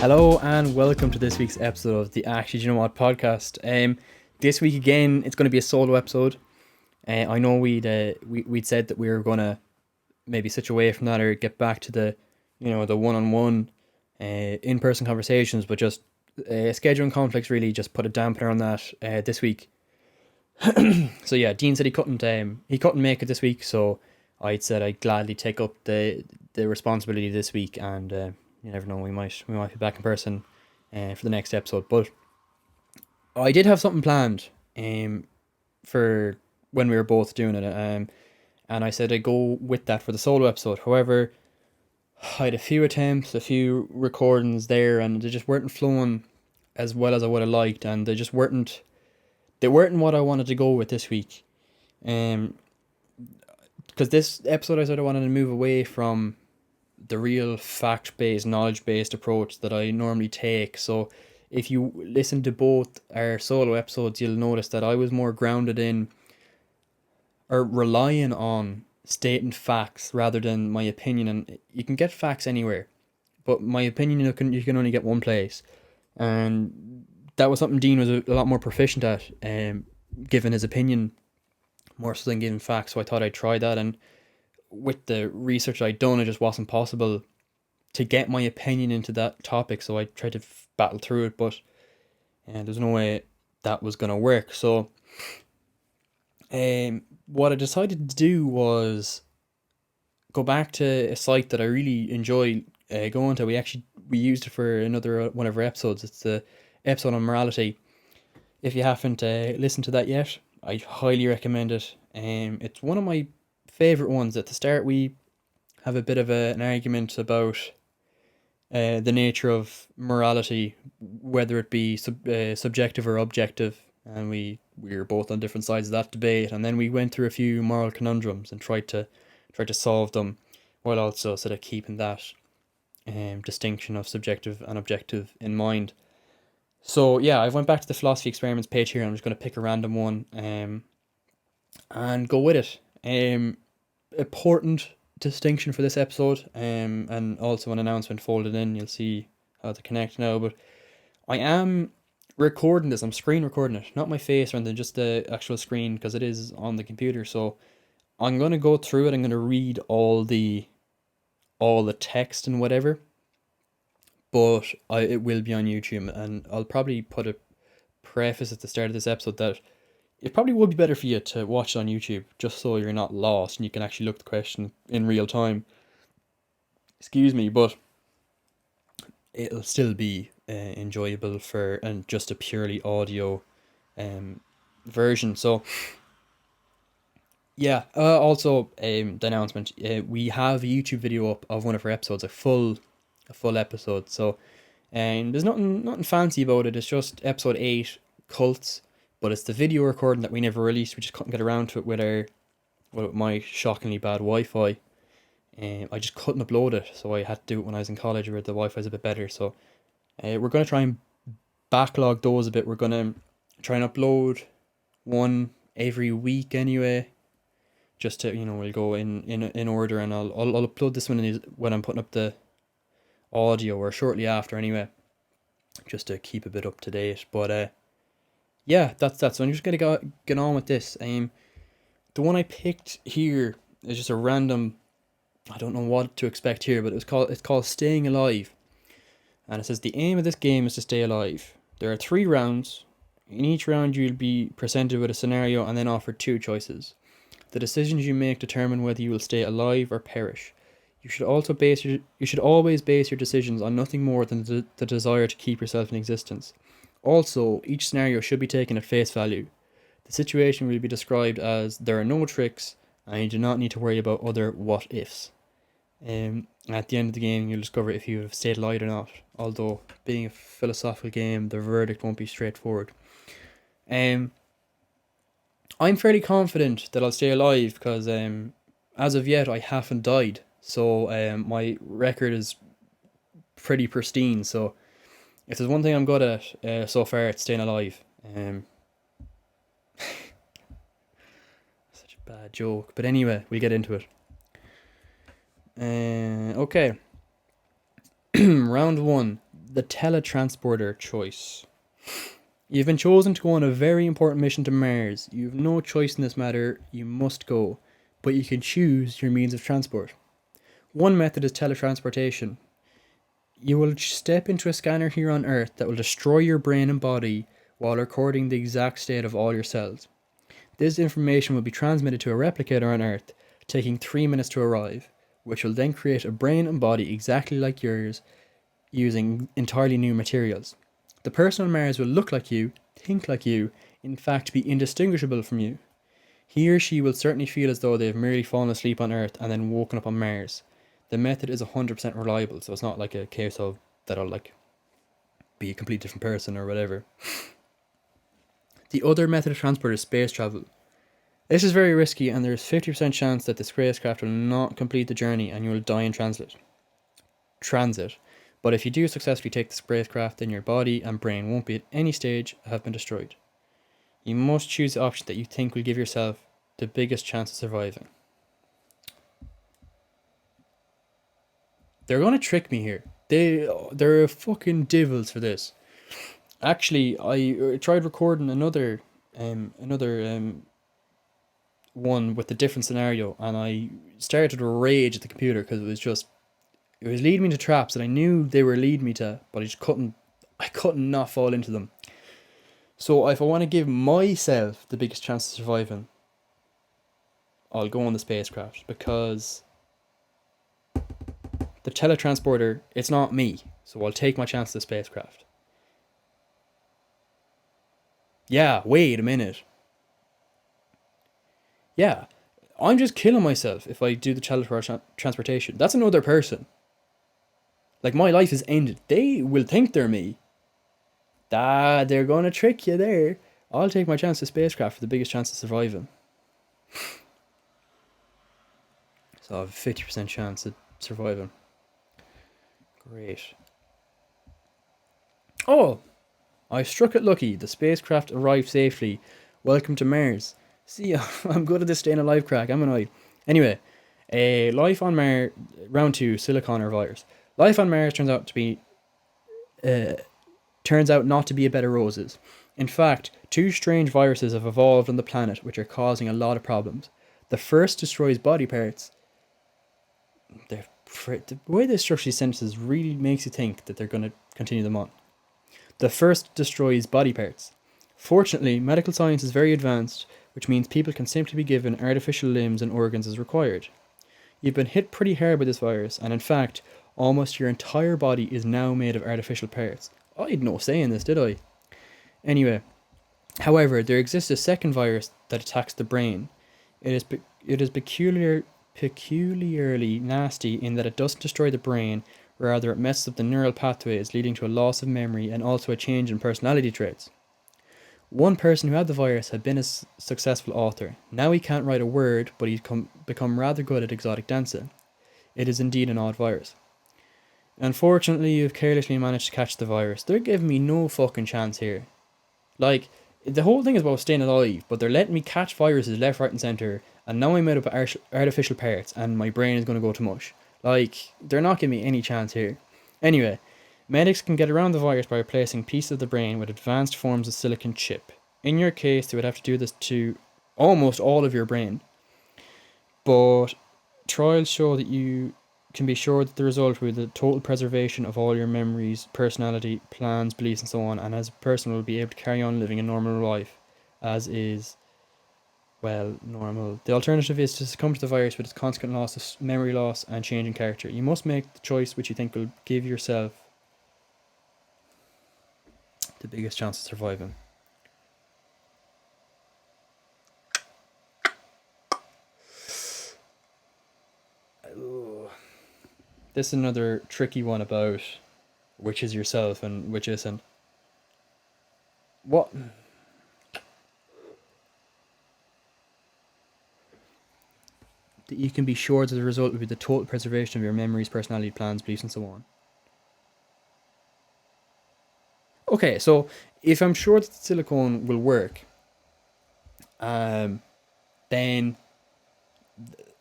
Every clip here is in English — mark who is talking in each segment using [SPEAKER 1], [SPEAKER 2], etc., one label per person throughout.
[SPEAKER 1] Hello and welcome to this week's episode of the Actually Do You Know What podcast. This week again, it's going to be a solo episode. I know we'd said that we were going to maybe switch away from that or get back to the one-on-one in-person conversations, but just scheduling conflicts really just put a dampener on that this week. So yeah, Dean said he couldn't make it this week, so I said I'd gladly take up the responsibility this week, and you never know, we might be back in person for the next episode. But I did have something planned for when we were both doing it, and I said I'd go with that for the solo episode. However, I had a few attempts, a few recordings there, and they just weren't flowing as well as I would have liked, and they weren't what I wanted to go with this week. Because this episode I sort of wanted to move away from the real fact-based, knowledge-based approach that I normally take. So if you listen to both our solo episodes, you'll notice that I was more grounded in or relying on stating facts rather than my opinion. And you can get facts anywhere, but my opinion you can only get one place. And that was something Dean was a lot more proficient at, giving his opinion more so than giving facts. So I thought I'd try that, and with the research I'd done, it just wasn't possible to get my opinion into that topic. So I tried to battle through it, but there's no way that was going to work. So what I decided to do was go back to a site that I really enjoy going to. We used it for another one of our episodes. It's the episode on morality. If you haven't listened to that yet, I highly recommend it. It's one of my favourite ones. At the start, we have a bit of an argument about the nature of morality, whether it be subjective or objective, and we were both on different sides of that debate. And then we went through a few moral conundrums and tried to solve them, while also sort of keeping that distinction of subjective and objective in mind. So yeah, I went back to the philosophy experiments page here, and I'm just going to pick a random one and go with it. Important distinction for this episode, and also an announcement folded in. You'll see how to connect now, but I am recording this. I'm screen recording it, not my face or anything, just the actual screen, because it is on the computer. So I'm going to go through it. I'm going to read all the text and whatever, but it will be on YouTube, and I'll probably put a preface at the start of this episode that it probably would be better for you to watch it on YouTube, just so you're not lost and you can actually look at the question in real time. Excuse me, but it'll still be enjoyable for and just a purely audio version. So yeah, also the announcement, we have a YouTube video up of one of our episodes, a full episode. So there's nothing fancy about it. It's just episode 8, cults. But it's the video recording that we never released. We just couldn't get around to it with my shockingly bad Wi-Fi. I just couldn't upload it, so I had to do it when I was in college where the Wi-Fi is a bit better. So we're going to try and backlog those a bit. We're going to try and upload one every week anyway. Just to, we'll go in order, and I'll upload this one when I'm putting up the audio, or shortly after anyway, just to keep a bit up to date. But yeah, that's that. So I'm just gonna get on with this. The one I picked here is just a random. I don't know what to expect here, but it's called Staying Alive, and it says the aim of this game is to stay alive. There are 3 rounds. In each round, you'll be presented with a scenario and then offered 2 choices. The decisions you make determine whether you will stay alive or perish. You should always base your decisions on nothing more than the desire to keep yourself in existence. Also, each scenario should be taken at face value. The situation will be described as there are no tricks, and you do not need to worry about other what-ifs. At the end of the game, you'll discover if you have stayed alive or not. Although, being a philosophical game, the verdict won't be straightforward. I'm fairly confident that I'll stay alive, because as of yet, I haven't died. So my record is pretty pristine. So if there's one thing I'm good at so far, it's staying alive. Such a bad joke. But anyway, we'll get into it. Okay. Round 1. The Teletransporter Choice. You've been chosen to go on a very important mission to Mars. You have no choice in this matter, you must go, but you can choose your means of transport. One method is teletransportation. You will step into a scanner here on Earth that will destroy your brain and body while recording the exact state of all your cells. This information will be transmitted to a replicator on Earth, taking 3 minutes to arrive, which will then create a brain and body exactly like yours using entirely new materials. The person on Mars will look like you, think like you, in fact be indistinguishable from you. He or she will certainly feel as though they have merely fallen asleep on Earth and then woken up on Mars. The method is 100% reliable, so it's not like a case of that I'll like be a completely different person or whatever. The other method of transport is space travel. This is very risky and there is 50% chance that the spacecraft will not complete the journey and you will die in transit. But if you do successfully take the spacecraft, then your body and brain won't be at any stage have been destroyed. You must choose the option that you think will give yourself the biggest chance of surviving. They're gonna trick me here. They're fucking devils for this. Actually, I tried recording another one with a different scenario, and I started to rage at the computer because it was leading me to traps that I knew they were leading me to, but I couldn't not fall into them. So if I want to give myself the biggest chance of surviving, I'll go on the spacecraft, because the teletransporter, it's not me, so I'll take my chance of the spacecraft. Yeah, wait a minute. Yeah, I'm just killing myself if I do the teletransportation. That's another person. Like, my life is ended. They will think they're me. They're gonna trick you there. I'll take my chance of spacecraft for the biggest chance of surviving. So I have a 50% chance of surviving. Great. Oh! I struck it lucky. The spacecraft arrived safely. Welcome to Mars. See, I'm good at this staying alive crack, am I? Anyway, life on Mars, round 2, silicon or virus. Life on Mars turns out not to be a bed of roses. In fact, 2 strange viruses have evolved on the planet which are causing a lot of problems. The first destroys body parts. The way they structure these sentences really makes you think that they're going to continue them on. The first destroys body parts. Fortunately, medical science is very advanced, which means people can simply be given artificial limbs and organs as required. You've been hit pretty hard by this virus, and in fact, almost your entire body is now made of artificial parts. I had no say in this, did I? Anyway, however, there exists a second virus that attacks the brain. It is peculiarly nasty in that it doesn't destroy the brain, rather it messes up the neural pathways, leading to a loss of memory and also a change in personality traits. One person who had the virus had been a successful author. Now he can't write a word, but he's become rather good at exotic dancing. It is indeed an odd virus. Unfortunately, you've carelessly managed to catch the virus. They're giving me no fucking chance here. Like, the whole thing is about staying alive, but they're letting me catch viruses left, right, and centre, and now I'm made up of artificial parts, and my brain is going to go to mush. Like, they're not giving me any chance here. Anyway, medics can get around the virus by replacing pieces of the brain with advanced forms of silicon chip. In your case, they would have to do this to almost all of your brain. But trials show that you can be sure that the result will be the total preservation of all your memories, personality, plans, beliefs, and so on, and as a person will be able to carry on living a normal life, as is, well, normal. The alternative is to succumb to the virus with its consequent loss of memory loss and change in character. You must make the choice which you think will give yourself the biggest chance of surviving. This is another tricky one about which is yourself and which isn't. What? That you can be sure that the result will be the total preservation of your memories, personality, plans, beliefs, and so on. Okay, so if I'm sure that the silicone will work, then,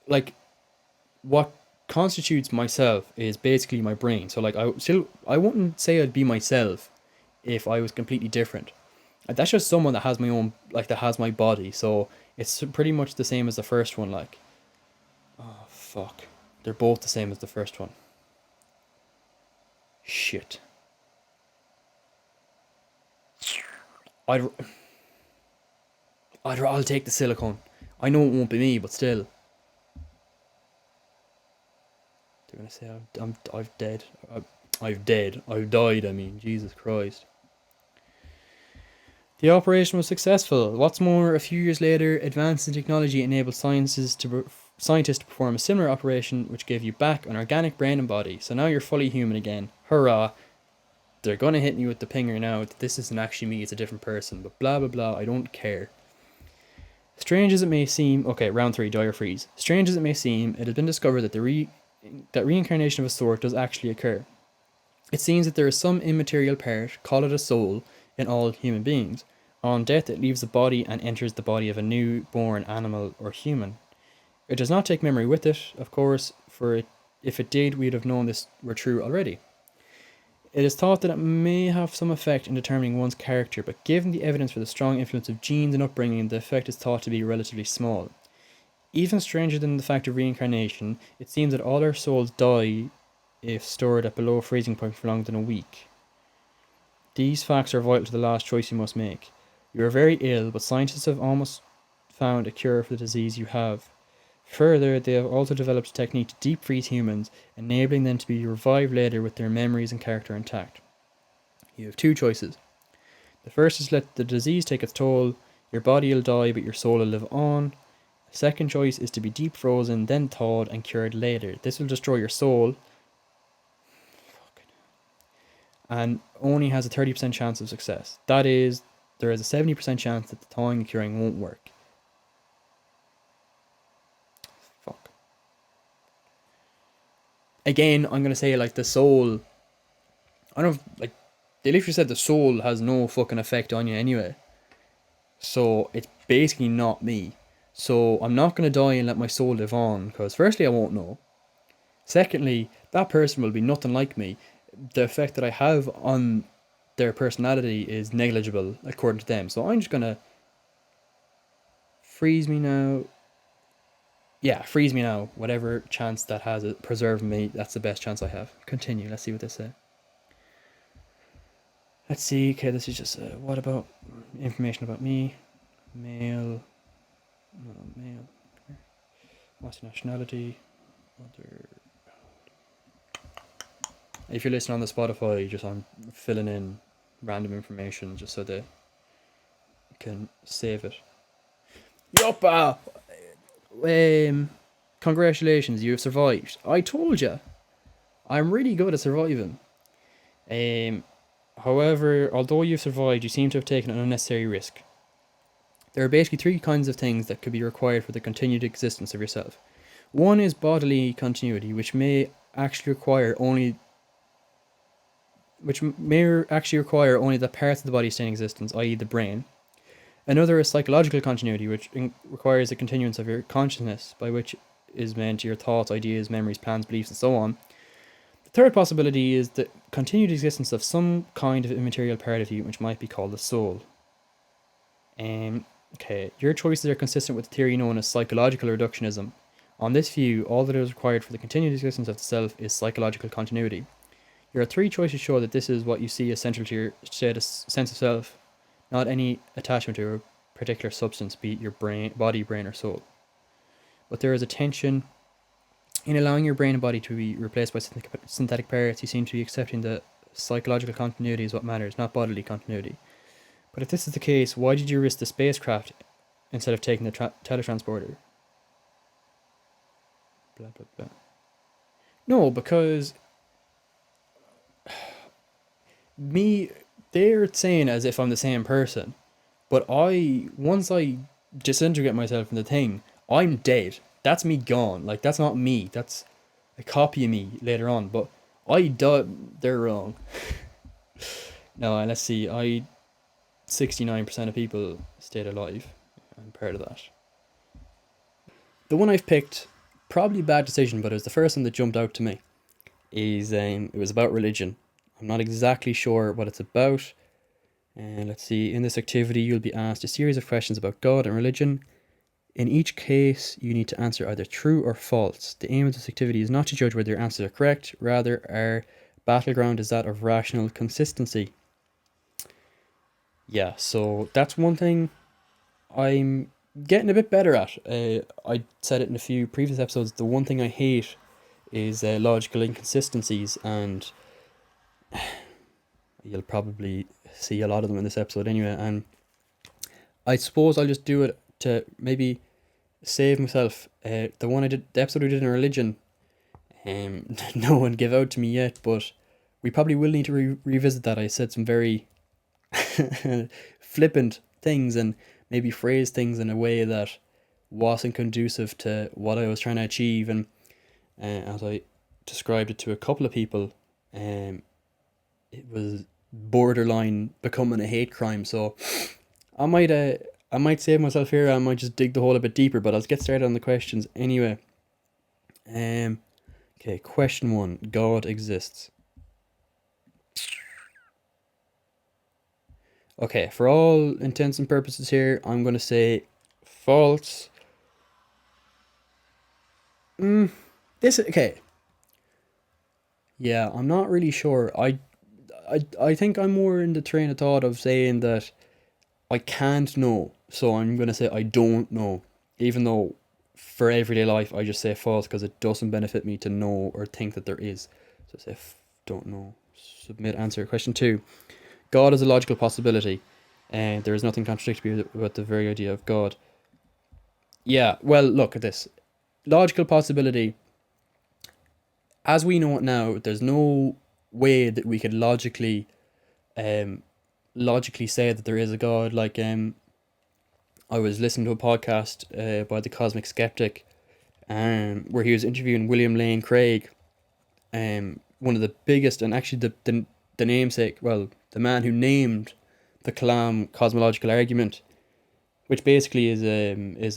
[SPEAKER 1] like, what constitutes myself is basically my brain. So like I wouldn't say I'd be myself if I was completely different. That's just someone that has my own, like, that has my body. So it's pretty much the same as the first one. Like, oh fuck, they're both the same as the first one. Shit. I'll take the silicone. I know it won't be me, but still. They're gonna say I've dead. I've died. I mean, Jesus Christ. The operation was successful. What's more, a few years later, advances in technology enabled scientists to perform a similar operation, which gave you back an organic brain and body. So now you're fully human again. Hurrah! They're gonna hit me with the pinger now that this isn't actually me; it's a different person. But blah blah blah. I don't care. Strange as it may seem, okay, round 3, die or freeze. Strange as it may seem, it has been discovered that that reincarnation of a sort does actually occur. It seems that there is some immaterial part, call it a soul, in all human beings. On death, it leaves the body and enters the body of a new-born animal or human. It does not take memory with it, of course, if it did, we'd have known this were true already. It is thought that it may have some effect in determining one's character, but given the evidence for the strong influence of genes and upbringing, the effect is thought to be relatively small. Even stranger than the fact of reincarnation, it seems that all our souls die if stored at below freezing point for longer than a week. These facts are vital to the last choice you must make. You are very ill, but scientists have almost found a cure for the disease you have. Further, they have also developed a technique to deep freeze humans, enabling them to be revived later with their memories and character intact. You have 2 choices. The first is let the disease take its toll. Your body will die, but your soul will live on. The second choice is to be deep frozen, then thawed and cured later. This will destroy your soul and only has a 30% chance of success. That is, there is a 70% chance that the thawing and curing won't work. Fuck. Again, I'm gonna say, like, the soul, I don't, like, they literally said the soul has no fucking effect on you anyway. So it's basically not me. So I'm not gonna die and let my soul live on, because firstly, I won't know. Secondly, that person will be nothing like me. The effect that I have on their personality is negligible according to them. So I'm just gonna freeze me now. Yeah, freeze me now. Whatever chance that has of preserving me, that's the best chance I have. Continue. Let's see what they say. Let's see. Okay, this is just what about information about me? Male. No, male. What's your nationality? Other. If you're listening on the Spotify, I'm filling in random information just so they can save it. Yoppa! Congratulations, you have survived. I told you. I'm really good at surviving. However, although you've survived, you seem to have taken an unnecessary risk. There are basically 3 kinds of things that could be required for the continued existence of yourself. One is bodily continuity, which may actually require only the parts of the body stay in existence, i.e. the brain. Another is psychological continuity, which requires the continuance of your consciousness, by which is meant your thoughts, ideas, memories, plans, beliefs, and so on. The third possibility is the continued existence of some kind of immaterial part of you, which might be called the soul. Okay, your choices are consistent with the theory known as psychological reductionism. On this view, all that is required for the continued existence of the self is psychological continuity. Your 3 choices show that this is what you see as central to your sense of self, not any attachment to a particular substance, be it your body, brain, or soul. But there is a tension in allowing your brain and body to be replaced by synthetic parts. You seem to be accepting that psychological continuity is what matters, not bodily continuity. But if this is the case, why did you risk the spacecraft instead of taking the teletransporter? Blah, blah, blah. No, because they're saying as if I'm the same person. But once I disintegrate myself in the thing, I'm dead. That's me gone. Like, that's not me. That's a copy of me later on. But I died. They're wrong. No, let's see. 69% of people stayed alive. I'm part of that. The one I've picked probably a bad decision, but it was the first one that jumped out to me. It was about religion. I'm not exactly sure what it's about. And let's see, in this activity, you'll be asked a series of questions about God and religion. In each case, you need to answer either true or false. The aim of this activity is not to judge whether your answers are correct, rather, our battleground is that of rational consistency. Yeah, so that's one thing I'm getting a bit better at. I said it in a few previous episodes. The one thing I hate is logical inconsistencies, and you'll probably see a lot of them in this episode anyway. And I suppose I'll just do it to maybe save myself. The episode we did in religion, no one gave out to me yet, but we probably will need to revisit that. I said some very flippant things and maybe phrased things in a way that wasn't conducive to what I was trying to achieve. And as I described it to a couple of people, it was borderline becoming a hate crime. So I might save myself here. I might just dig the hole a bit deeper, but I'll get started on the questions anyway. Okay, question 1. God exists. Okay, for all intents and purposes here, I'm going to say false. Okay. Yeah, I'm not really sure. I think I'm more in the train of thought of saying that I can't know, so I'm going to say I don't know. Even though for everyday life I just say false because it doesn't benefit me to know or think that there is. So I say don't know. Submit answer. Question 2. God is a logical possibility, and there is nothing contradictory about the very idea of God. Yeah, well, look at this. Logical possibility, as we know it now, there's no way that we could logically say that there is a God. Like, I was listening to a podcast by the Cosmic Skeptic, where he was interviewing William Lane Craig, one of the biggest, and actually the namesake, well, the man who named the Kalam cosmological argument, which basically is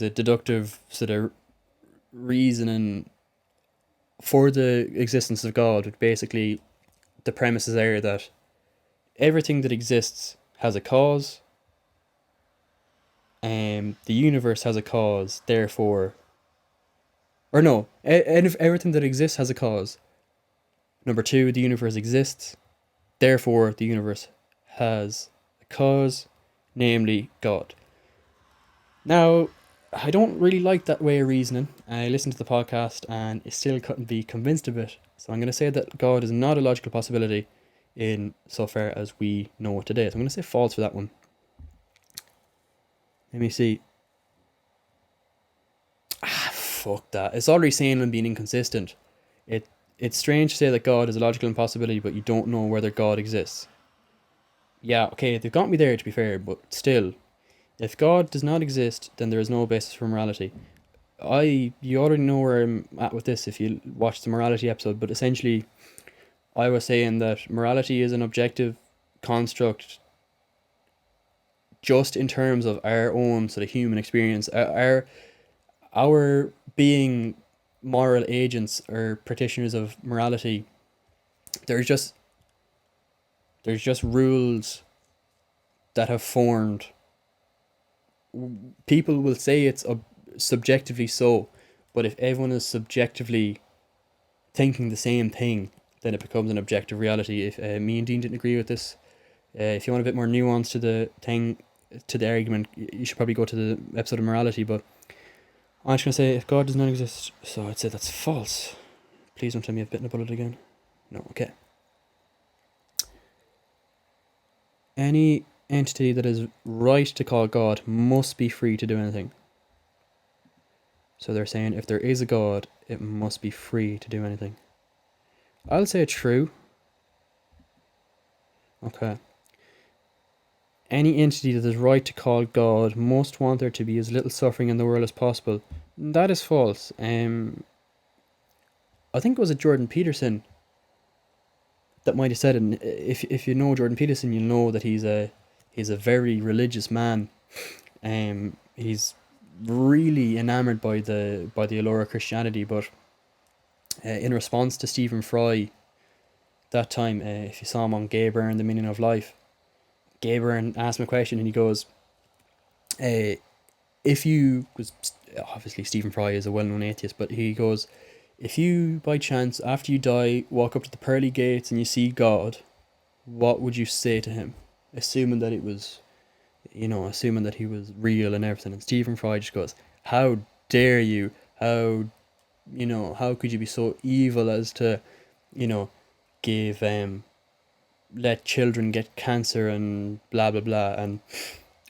[SPEAKER 1] a deductive sort of reasoning for the existence of God. Which basically, the premise is there that everything that exists has a cause. The universe has a cause, therefore, or no, everything that exists has a cause. Number 2, the universe exists, therefore the universe has a cause, namely God. Now, I don't really like that way of reasoning. I listened to the podcast and I still couldn't be convinced of it. So I'm going to say that God is not a logical possibility in so far as we know it today. So I'm going to say false for that one. Let me see. Fuck that. It's already saying I'm being inconsistent. It's strange to say that God is a logical impossibility, but you don't know whether God exists. Yeah, okay, they've got me there to be fair, but still, if God does not exist, then there is no basis for morality. You already know where I'm at with this if you watch the morality episode, but essentially, I was saying that morality is an objective construct just in terms of our own sort of human experience. Our being moral agents or practitioners of morality, there's just rules that have formed. People will say it's subjectively so, but if everyone is subjectively thinking the same thing, then it becomes an objective reality. If me and Dean didn't agree with this, if you want a bit more nuance to the thing, to the argument, you should probably go to the episode of morality. But I'm just going to say if God does not exist, so I'd say that's false. Please don't tell me I've bitten a bullet again. No, okay. Any entity that is right to call God must be free to do anything. So they're saying if there is a God, it must be free to do anything. I'll say true. Okay. Any entity that is right to call God must want there to be as little suffering in the world as possible. That is false. I think it was Jordan Peterson that might have said it. And if you know Jordan Peterson, you'll know that he's a very religious man. He's really enamored by the allure of Christianity, but in response to Stephen Fry that time, if you saw him on Gay Byrne, The Meaning of Life, Gay Byrne asked him a question and he goes, uh, if you, because obviously Stephen Fry is a well-known atheist, but he goes, if you by chance after you die walk up to the pearly gates and you see God, what would you say to him, assuming that it was, assuming that he was real and everything? And Stephen Fry just goes, how dare you, how could you be so evil as to, you know give let children get cancer and blah blah blah and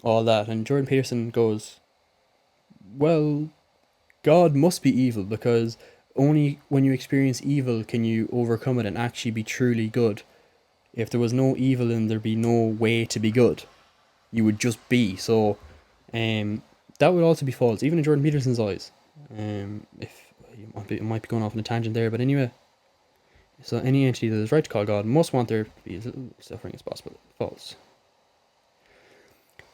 [SPEAKER 1] all that. And Jordan Peterson goes, well, God must be evil, because only when you experience evil can you overcome it and actually be truly good. If there was no evil, then there'd be no way to be good. You would just be. So that would also be false, even in Jordan Peterson's eyes. If it might be going off on a tangent there, but anyway. So any entity that is right to call God must want there to be as little suffering as possible. False.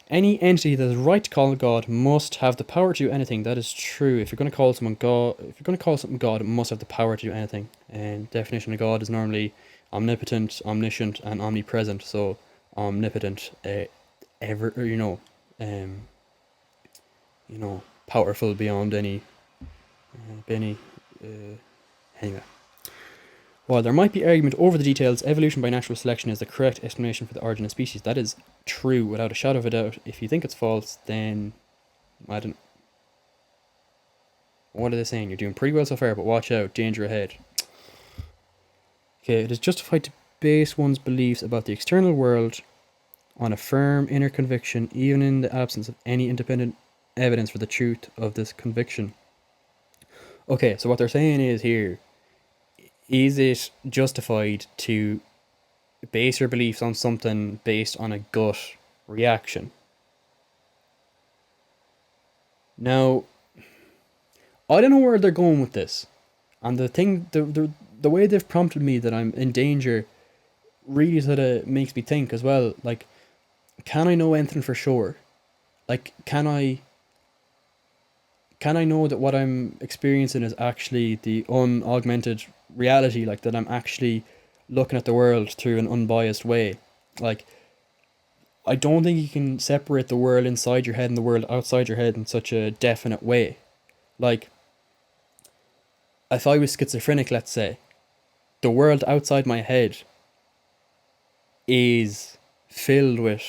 [SPEAKER 1] Any entity that is right to call God must have the power to do anything. That is true. If you're going to call someone God, if you're going to call something God, it must have the power to do anything. And definition of God is normally omnipotent, omniscient, and omnipresent. So omnipotent, ever, um, powerful beyond any, anyway. While there might be argument over the details, evolution by natural selection is the correct explanation for the origin of species. That is true, without a shadow of a doubt. If you think it's false, then I don't. What are they saying? You're doing pretty well so far, but watch out, danger ahead. Okay, it is justified to base one's beliefs about the external world on a firm inner conviction, even in the absence of any independent evidence for the truth of this conviction. Okay, so what they're saying is here, is it justified to base your beliefs on something based on a gut reaction? Now, I don't know where they're going with this, and the way they've prompted me that I'm in danger really sort of makes me think as well. Like, can I know anything for sure? Like, can I know that what I'm experiencing is actually the unaugmented reality, like that I'm actually looking at the world through an unbiased way? Like, I don't think you can separate the world inside your head and the world outside your head in such a definite way. Like, if I was schizophrenic, let's say, the world outside my head is filled with,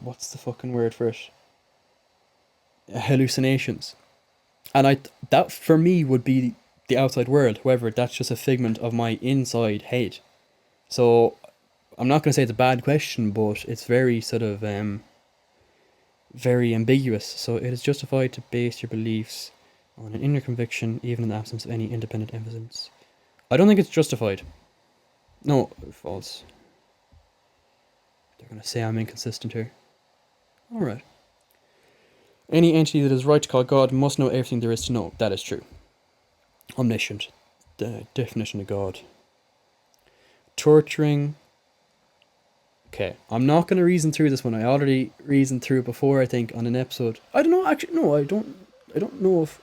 [SPEAKER 1] what's the fucking word for it? Hallucinations. And that for me would be the outside world. However, that's just a figment of my inside head. So I'm not going to say it's a bad question, but it's very sort of very ambiguous. So it is justified to base your beliefs on an inner conviction, even in the absence of any independent evidence. I don't think it's justified. No, false. They're going to say I'm inconsistent here. Alright. Any entity that is right to call God must know everything there is to know. That is true. Omniscient. The definition of God. Torturing. Okay, I'm not going to reason through this one. I already reasoned through it before, I think, on an episode. I don't know, actually, no, I don't know if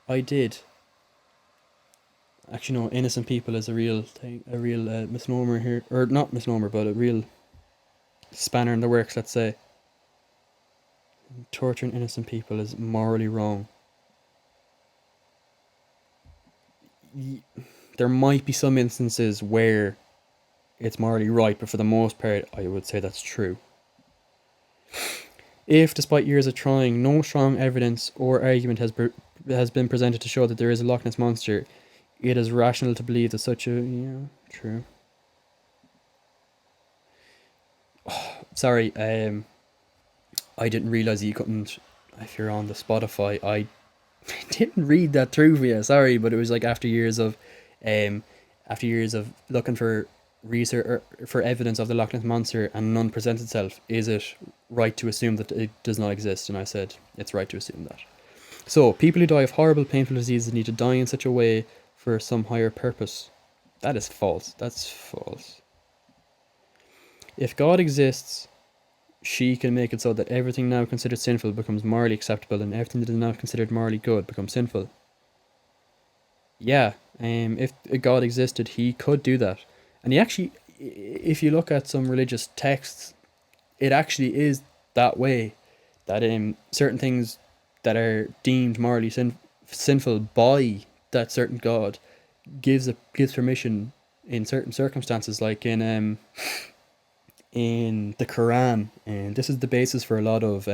[SPEAKER 1] I did. Actually, no, innocent people is a real thing, a real misnomer here. Or not misnomer, but a real spanner in the works, let's say. Torturing innocent people is morally wrong. There might be some instances where it's morally right, but for the most part, I would say that's true. If, despite years of trying, no strong evidence or argument has been presented to show that there is a Loch Ness monster, it is rational to believe that such a... Yeah, true. Oh, sorry, I didn't realise that you couldn't... If you're on the Spotify, I didn't read that through for you, sorry, but it was like after years of looking for research or for evidence of the Loch Ness monster and none presents itself, is it right to assume that it does not exist? And I said it's right to assume that. So people who die of horrible painful diseases need to die in such a way for some higher purpose. That is false. That's false. If God exists, she can make it so that everything now considered sinful becomes morally acceptable, and everything that is not considered morally good becomes sinful. Yeah, if a God existed, he could do that. And he actually, if you look at some religious texts, it actually is that way. That certain things that are deemed morally sinful by that certain God gives permission in certain circumstances, like in the Quran, and this is the basis for a lot of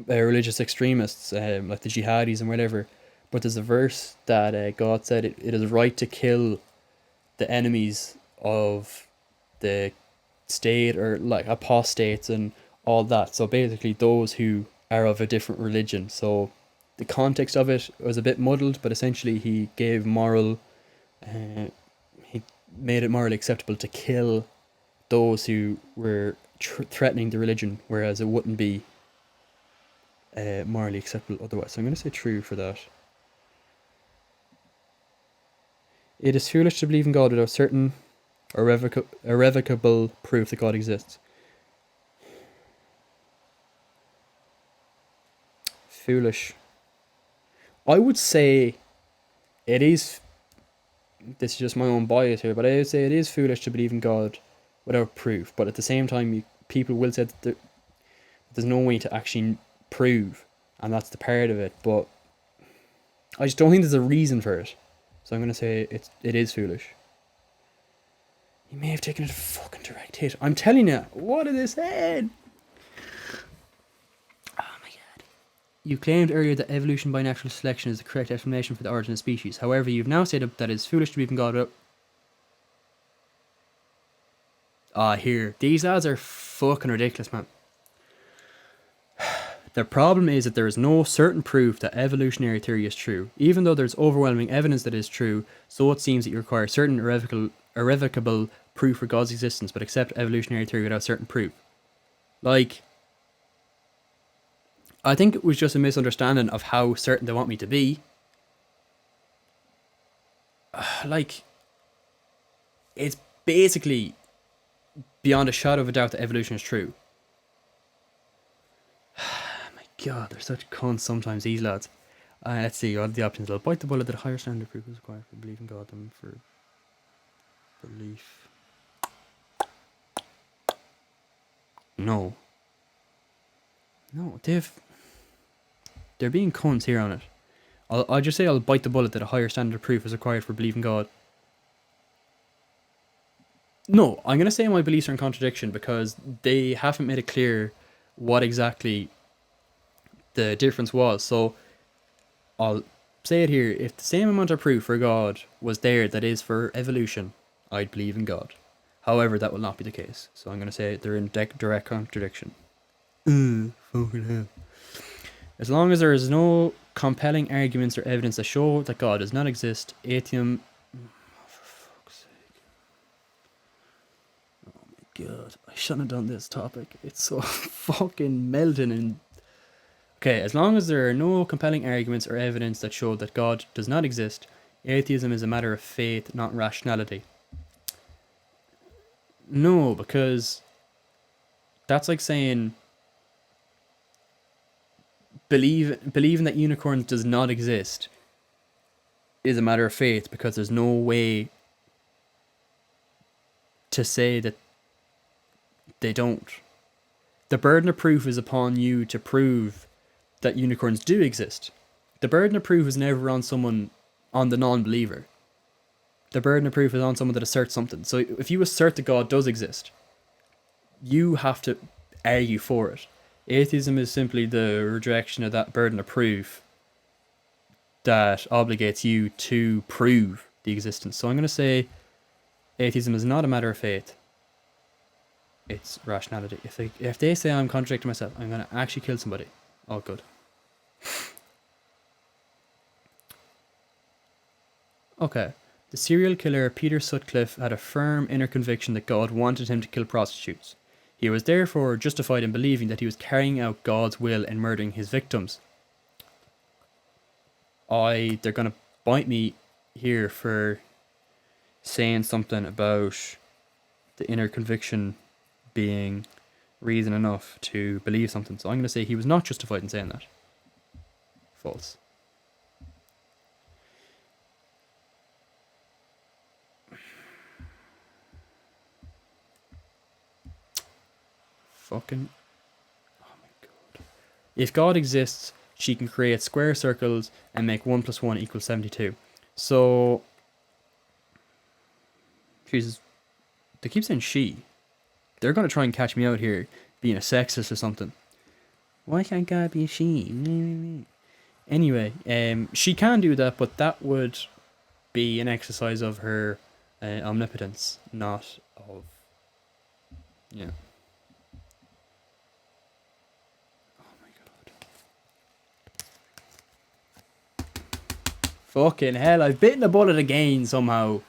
[SPEAKER 1] religious extremists, like the jihadis and whatever. But there's a verse that God said it is right to kill the enemies of the state, or like apostates and all that. So basically, those who are of a different religion. So the context of it was a bit muddled, but essentially he gave uh, he made it morally acceptable to kill those who were threatening the religion, whereas it wouldn't be morally acceptable otherwise. So I'm going to say true for that. It is foolish to believe in God without certain irrevocable proof that God exists. Foolish. I would say it is. This is just my own bias here, but I would say it is foolish to believe in God without proof. But at the same time, people will say that there's no way to actually prove, and that's the part of it. But I just don't think there's a reason for it. So I'm going to say it is foolish. He may have taken a fucking direct hit. I'm telling you, what did they say? Oh my god. You claimed earlier that evolution by natural selection is the correct explanation for the origin of species. However, you've now stated that it's foolish to believe in God. Here. These ads are fucking ridiculous, man. The problem is that there is no certain proof that evolutionary theory is true. Even though there's overwhelming evidence that it is true, so it seems that you require certain irrevocable proof for God's existence, but accept evolutionary theory without certain proof. Like, I think it was just a misunderstanding of how certain they want me to be. Like, it's basically beyond a shadow of a doubt that evolution is true. My god, they're such cunts sometimes, these lads. Let's see, all the options. I'll bite the bullet that a higher standard of proof is required for believing God than for belief. No. No, they're being cunts here on it. I'll just say I'll bite the bullet that a higher standard of proof is required for believing God. No, I'm going to say my beliefs are in contradiction because they haven't made it clear what exactly the difference was. So I'll say it here. If the same amount of proof for God was there that is for evolution, I'd believe in God. However, that will not be the case. So I'm going to say they're in direct contradiction. Fucking hell. As long as there is no compelling arguments or evidence that show that God does not exist, atheism. For fuck's sake. Oh my god. I shouldn't have done this topic. It's so fucking melting and. Okay, as long as there are no compelling arguments or evidence that show that God does not exist, atheism is a matter of faith, not rationality. No, because that's like saying believing that unicorns does not exist is a matter of faith because there's no way to say that they don't. The burden of proof is upon you to prove that unicorns do exist. The burden of proof is never on the non-believer. The burden of proof is on someone that asserts something. So if you assert that God does exist, you have to argue for it. Atheism is simply the rejection of that burden of proof that obligates you to prove the existence. So I'm going to say atheism is not a matter of faith. It's rationality. If they say I'm contradicting myself, I'm going to actually kill somebody. Oh, good. Okay. The serial killer Peter Sutcliffe had a firm inner conviction that God wanted him to kill prostitutes. He was therefore justified in believing that he was carrying out God's will in murdering his victims. They're gonna bite me here for saying something about the inner conviction being reason enough to believe something. So I'm going to say he was not justified in saying that. False. Fucking... Oh my god. If God exists, she can create square circles and make 1 + 1 = 72. So... Jesus. They keep saying she. They're going to try and catch me out here being a sexist or something. Why can't God be a she? Anyway, she can do that, but that would be an exercise of her omnipotence, not of... Yeah. Oh my god. Fucking hell, I've bitten the bullet again somehow.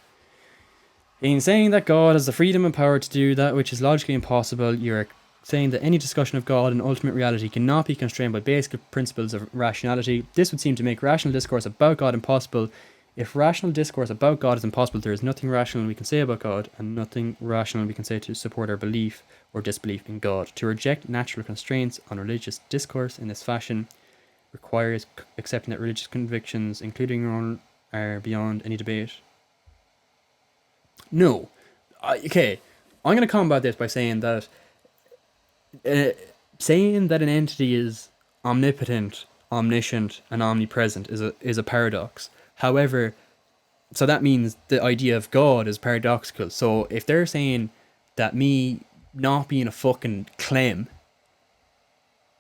[SPEAKER 1] In saying that God has the freedom and power to do that which is logically impossible, you're saying that any discussion of God and ultimate reality cannot be constrained by basic principles of rationality. This would seem to make rational discourse about God impossible. If rational discourse about God is impossible, there is nothing rational we can say about God, and nothing rational we can say to support our belief or disbelief in God. To reject natural constraints on religious discourse in this fashion requires accepting that religious convictions, including your own, are beyond any debate. No. Okay, I'm going to combat this by saying that an entity is omnipotent, omniscient, and omnipresent is a paradox. However, so that means the idea of God is paradoxical. So if they're saying that me not being a fucking clem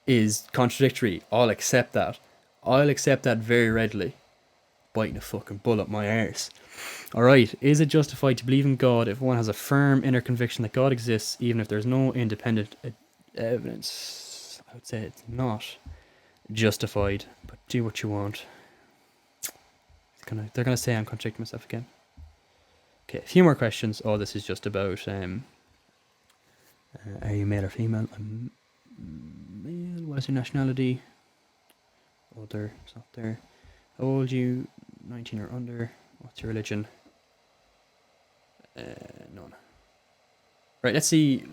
[SPEAKER 1] is contradictory, I'll accept that. I'll accept that very readily. Biting a fucking bullet up my arse. Alright, is it justified to believe in God if one has a firm inner conviction that God exists, even if there's no independent evidence? I would say it's not justified, but do what you want. They're gonna say I'm contradicting myself again. Okay, a few more questions. Oh, this is just about are you male or female? I'm male. What's your nationality? Other, it's not there. How old are you? 19 or under. What's your religion? None. Right, let's see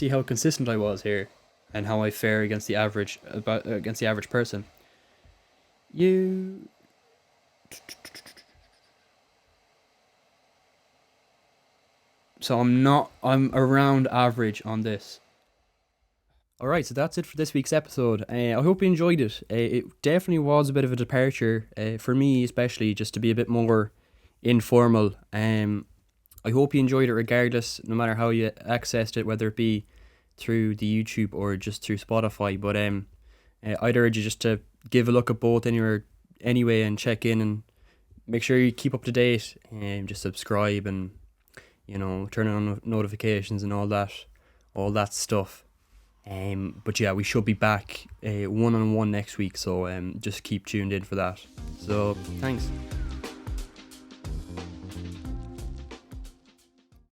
[SPEAKER 1] how consistent I was here, and how I fare against the average person. You. So I'm around average on this. Alright, so that's it for this week's episode. I hope you enjoyed it. It definitely was a bit of a departure, for me especially, just to be a bit more informal. I hope you enjoyed it regardless, no matter how you accessed it, whether it be through the YouTube or just through Spotify. But I'd urge you just to give a look at both anyway and check in and make sure you keep up to date and just subscribe and, you know, turn on notifications and all that stuff. But yeah, we should be back one-on-one next week, so just keep tuned in for that. So thanks.